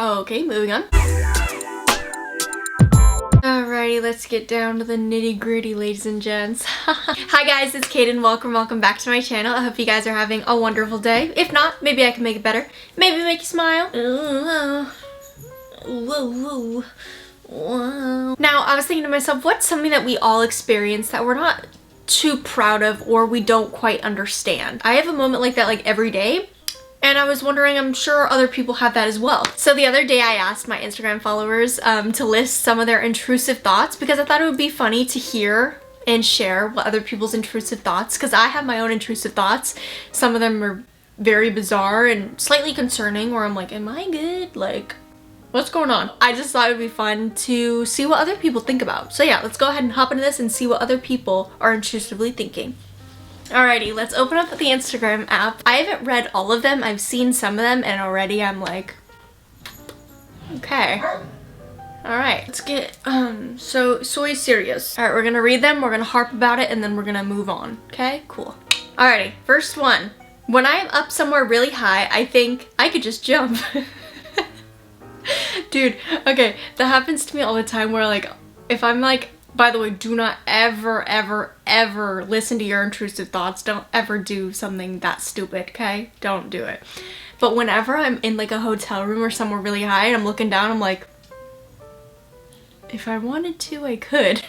Okay, moving on. Alrighty, let's get down to the nitty-gritty, ladies and gents. Hi guys, it's Kaden. Welcome back to my channel. I hope you guys are having a wonderful day. If not, maybe I can make it better. Maybe make you smile. Whoa. Now, I was thinking to myself, what's something that we all experience that we're not too proud of or we don't quite understand? I have a moment like that like every day. And I was wondering, I'm sure other people have that as well. So the other day I asked my Instagram followers to list some of their intrusive thoughts because I thought it would be funny to hear and share what other people's intrusive thoughts, because I have my own intrusive thoughts. Some of them are very bizarre and slightly concerning where I'm like, am I good? Like, what's going on? I just thought it would be fun to see what other people think about. So yeah, let's go ahead and hop into this and see what other people are intrusively thinking. Alrighty, let's open up the Instagram app. I haven't read all of them. I've seen some of them and already I'm like, okay. Alright, let's get, so soy serious. Alright, we're gonna read them, we're gonna harp about it, and then we're gonna move on. Okay, cool. Alrighty, first one. When I'm up somewhere really high, I think I could just jump. Dude, okay, that happens to me all the time where like, if I'm like, by the way, do not ever listen to your intrusive thoughts. Don't ever do something that stupid, okay? Don't do it. But whenever I'm in like a hotel room or somewhere really high and I'm looking down, I'm like, if I wanted to, I could.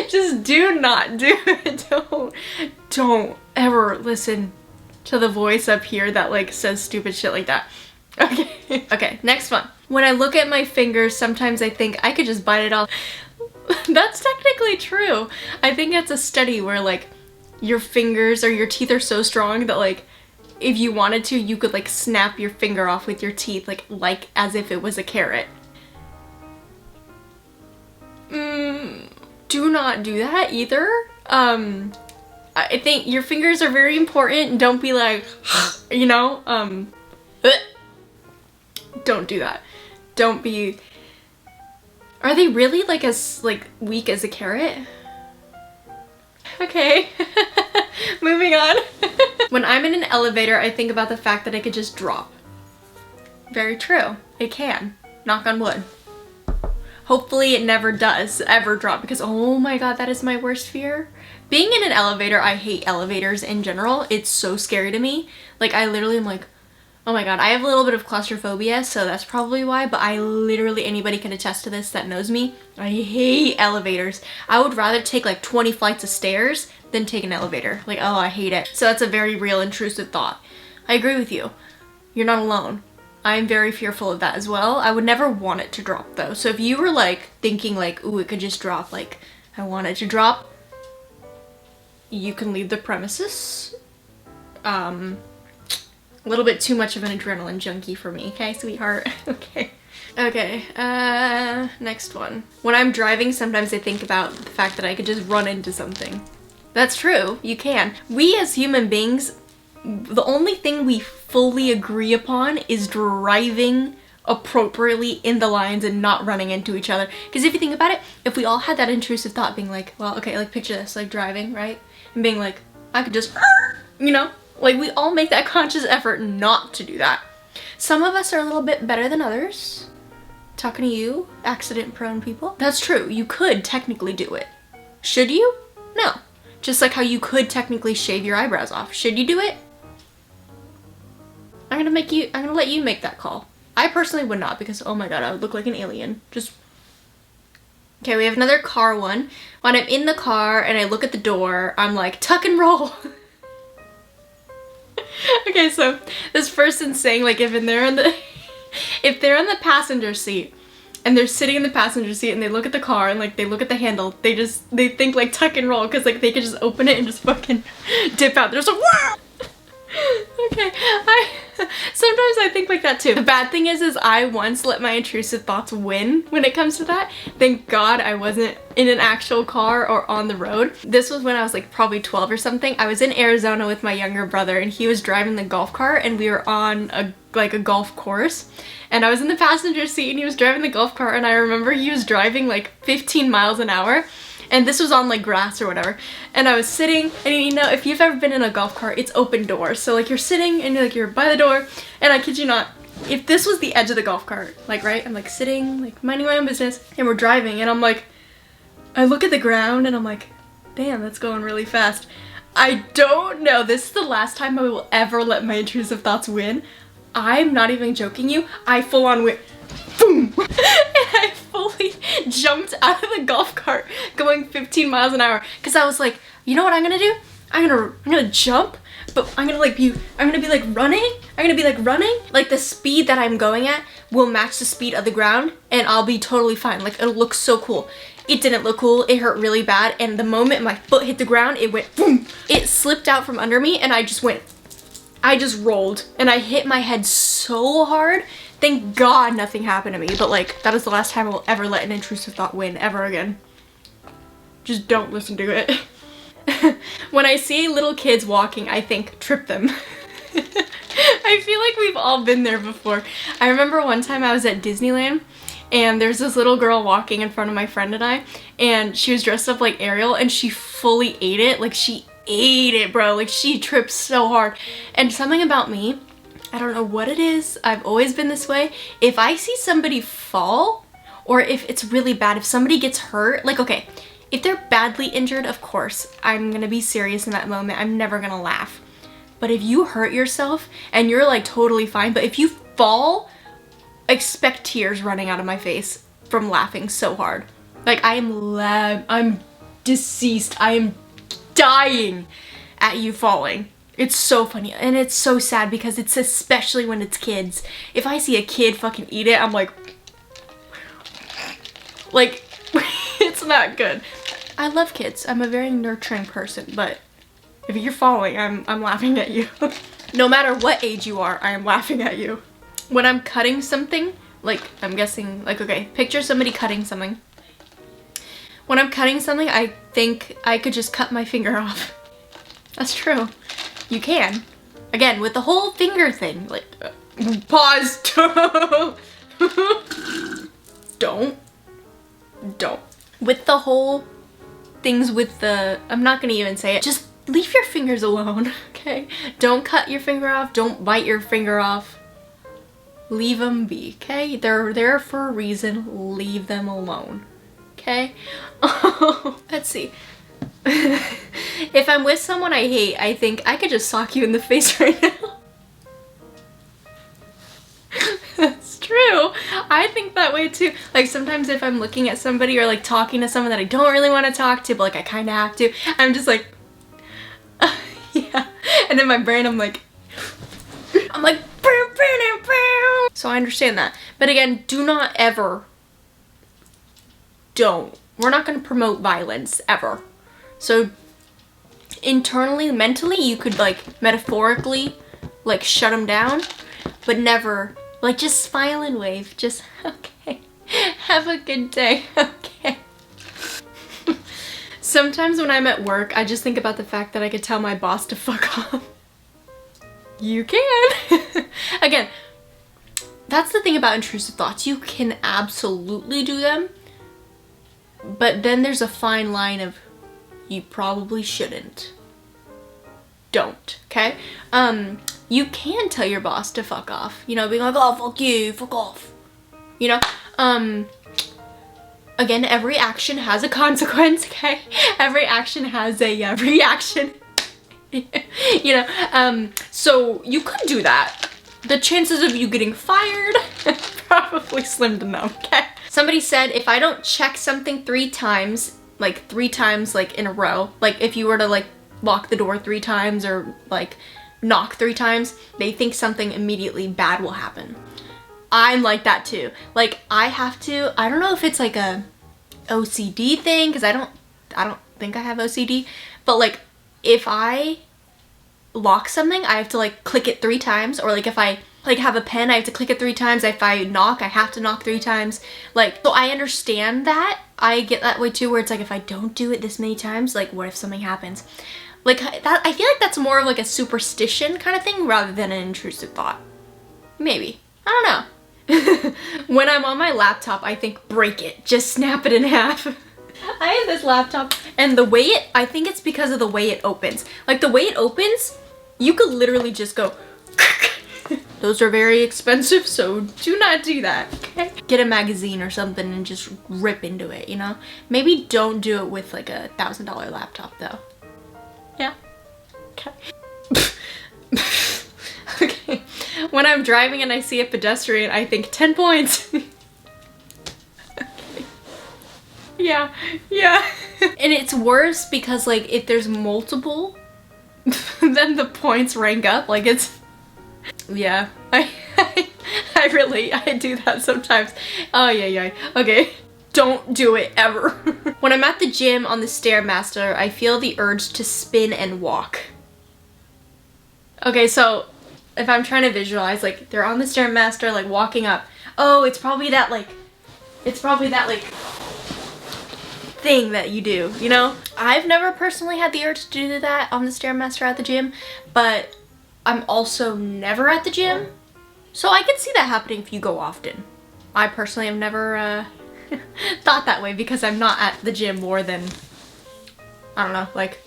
just do not do it. Don't ever listen to the voice up here that like says stupid shit like that. Okay. Okay, next one. When I look at my fingers, sometimes I think I could just bite it off. That's technically true. I think that's a study where like your fingers or your teeth are so strong that like if you wanted to, you could like snap your finger off with your teeth like as if it was a carrot. Do not do that either. I think your fingers are very important. Don't be like, you know, don't do that. Don't be... Are they really like as like weak as a carrot? Okay. Moving on. When I'm in an elevator, I think about the fact that I could just drop. Very true. It can. Knock on wood. Hopefully it never does ever drop because oh my god, that is my worst fear. Being in an elevator, I hate elevators in general. It's so scary to me. Like I literally am like, oh my god, I have a little bit of claustrophobia, so that's probably why, but I literally, anybody can attest to this that knows me, I hate elevators. I would rather take like 20 flights of stairs than take an elevator. Like, oh, I hate it. So that's a very real intrusive thought. I agree with you. You're not alone. I'm very fearful of that as well. I would never want it to drop though. So if you were like thinking like, ooh, it could just drop, like, I want it to drop, you can leave the premises. A little bit too much of an adrenaline junkie for me, okay, sweetheart? Okay. Okay, next one. When I'm driving, sometimes I think about the fact that I could just run into something. That's true, you can. We as human beings, the only thing we fully agree upon is driving appropriately in the lines and not running into each other. Because if you think about it, if we all had that intrusive thought being like, well, okay, like picture this, like driving, right? And being like, I could just, you know? Like, we all make that conscious effort not to do that. Some of us are a little bit better than others. Talking to you, accident-prone people. That's true. You could technically do it. Should you? No. Just like how you could technically shave your eyebrows off. Should you do it? I'm gonna let you make that call. I personally would not because, oh my god, I would look like an alien. Just... Okay, we have another car one. When I'm in the car and I look at the door, I'm like, tuck and roll. Okay, so this person's saying like if they're in the passenger seat and they're sitting in the passenger seat and they look at the car and like they look at the handle, they think like tuck and roll because like they could just open it and just fucking dip out. They're just like, wow! Okay, sometimes I think like that too. The bad thing is I once let my intrusive thoughts win when it comes to that. Thank God I wasn't in an actual car or on the road. This was when I was like probably 12 or something. I was in Arizona with my younger brother and he was driving the golf cart and we were on a golf course. And I was in the passenger seat and he was driving the golf cart and I remember he was driving like 15 miles an hour. And this was on like grass or whatever. And I was sitting, and you know, if you've ever been in a golf cart, it's open doors. So like you're sitting and you're by the door, and I kid you not, if this was the edge of the golf cart, like, right? I'm like sitting, like minding my own business, and we're driving, and I'm like, I look at the ground and I'm like, damn, that's going really fast. I don't know. This is the last time I will ever let my intrusive thoughts win. I'm not even joking you. I full on went, boom! And I fully jumped out of the golf cart going 15 miles an hour. Cause I was like, you know what I'm gonna do? I'm gonna jump, but I'm gonna be like running. Like the speed that I'm going at will match the speed of the ground and I'll be totally fine. Like it'll look so cool. It didn't look cool, it hurt really bad, and the moment my foot hit the ground, it went boom. It slipped out from under me and I just rolled and I hit my head so hard. Thank God nothing happened to me, but like that is the last time I will ever let an intrusive thought win ever again. Just don't listen to it. When I see little kids walking, I think, trip them. I feel like we've all been there before. I remember one time I was at Disneyland and there's this little girl walking in front of my friend and I, and she was dressed up like Ariel and she fully ate it. Like she ate it, bro. Like she tripped so hard. And something about me, I don't know what it is, I've always been this way. If I see somebody fall, or if it's really bad, if somebody gets hurt, like okay, if they're badly injured, of course, I'm gonna be serious in that moment. I'm never gonna laugh. But if you hurt yourself and you're like totally fine, but if you fall, expect tears running out of my face from laughing so hard. Like I'm deceased. I am dying at you falling. It's so funny and it's so sad because it's especially when it's kids. If I see a kid fucking eat it, I'm like it's not good. I love kids. I'm a very nurturing person, but if you're falling, I'm laughing at you. No matter what age you are, I am laughing at you. When I'm cutting something, like I'm guessing, like okay, picture somebody cutting something. When I'm cutting something, I think I could just cut my finger off. That's true. You can. Again, with the whole finger thing, like, pause. Don't. With the whole things with the, I'm not gonna even say it, just leave your fingers alone, okay? Don't cut your finger off, don't bite your finger off. Leave them be, okay? They're there for a reason, leave them alone, okay? Let's see. If I'm with someone I hate, I think I could just sock you in the face right now. That's true. I think that way too. Like sometimes if I'm looking at somebody or like talking to someone that I don't really want to talk to, but like I kind of have to, I'm just like, yeah. And in my brain I'm like, so I understand that. But again, do not ever, don't. We're not going to promote violence ever. So internally, mentally, you could like metaphorically like shut them down, but never like just smile and wave. Just okay. Have a good day. Okay. Sometimes when I'm at work, I just think about the fact that I could tell my boss to fuck off. You can. Again, that's the thing about intrusive thoughts. You can absolutely do them, but then there's a fine line of you probably shouldn't. Don't, okay? You can tell your boss to fuck off. You know, being like, oh, fuck you, fuck off. You know? Again, every action has a consequence, okay? Every action has a reaction. You know? So you could do that. The chances of you getting fired probably slim to none, okay? Somebody said if I don't check something 3 times, like in a row, like if you were to like lock the door 3 times or like knock 3 times, they think something immediately bad will happen. I'm like that too. Like I don't know if it's like a OCD thing, because I don't think I have OCD, but like if I lock something, I have to like click it 3 times, or like if I like have a pen, I have to click it 3 times. If I knock, I have to knock 3 times. Like, so I understand that. I get that way too, where it's like if I don't do it this many times, like what if something happens? Like that, I feel like that's more of like a superstition kind of thing rather than an intrusive thought. Maybe. I don't know. When I'm on my laptop, I think break it, just snap it in half. I have this laptop and the way I think it's because of the way it opens. Like the way it opens, you could literally just go, Those are very expensive, so do not do that, okay? Get a magazine or something and just rip into it, you know? Maybe don't do it with like a $1,000 laptop though. Yeah? Okay. Okay. When I'm driving and I see a pedestrian, I think 10 points. Yeah, yeah. And it's worse because like if there's multiple, then the points rank up. Like it's, yeah. I relate. I do that sometimes. Oh yeah. Okay. Don't do it ever. When I'm at the gym on the Stairmaster, I feel the urge to spin and walk. Okay, so if I'm trying to visualize, like they're on the Stairmaster, like walking up. Oh, it's probably that thing that you do, you know? I've never personally had the urge to do that on the Stairmaster at the gym, but I'm also never at the gym, so I can see that happening if you go often. I personally have never thought that way because I'm not at the gym more than, I don't know, like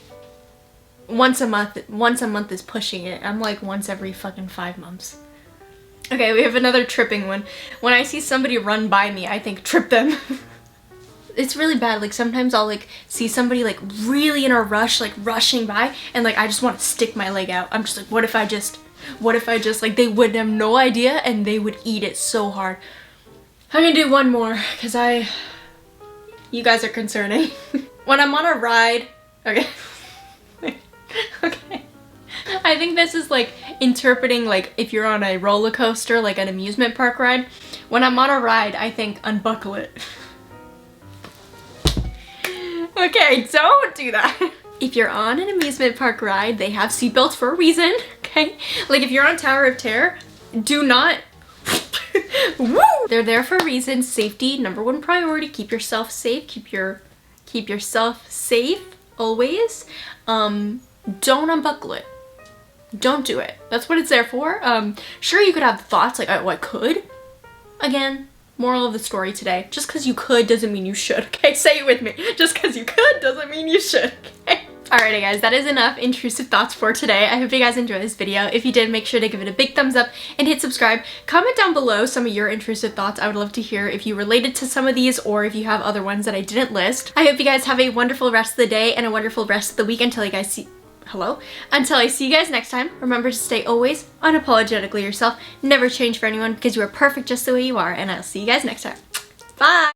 once a month. Once a month is pushing it. I'm like once every fucking 5 months. Okay, we have another tripping one. When I see somebody run by me, I think trip them. It's really bad. Like sometimes I'll like see somebody like really in a rush, like rushing by, and like I just want to stick my leg out. I'm just like, what if I just like, they would have no idea and they would eat it so hard. I'm gonna do one more because you guys are concerning. When I'm on a ride, okay. Okay. I think this is like interpreting like if you're on a roller coaster, like an amusement park ride. When I'm on a ride, I think unbuckle it. Okay, don't do that. If you're on an amusement park ride, they have seatbelts for a reason, okay? Like if you're on Tower of Terror, do not, woo! They're there for a reason. Safety, #1 priority. Keep yourself safe. Keep yourself safe always. Don't unbuckle it. Don't do it. That's what it's there for. Sure, you could have thoughts like, oh, I could. Again, moral of the story today, just because you could doesn't mean you should, okay? Say it with me. Just because you could doesn't mean you should, okay? Alrighty guys, that is enough intrusive thoughts for today. I hope you guys enjoyed this video. If you did, make sure to give it a big thumbs up and hit subscribe. Comment down below some of your intrusive thoughts. I would love to hear if you related to some of these or if you have other ones that I didn't list. I hope you guys have a wonderful rest of the day and a wonderful rest of the week until I see you guys next time. Remember to stay always unapologetically yourself. Never change for anyone because you are perfect just the way you are, and I'll see you guys next time. Bye!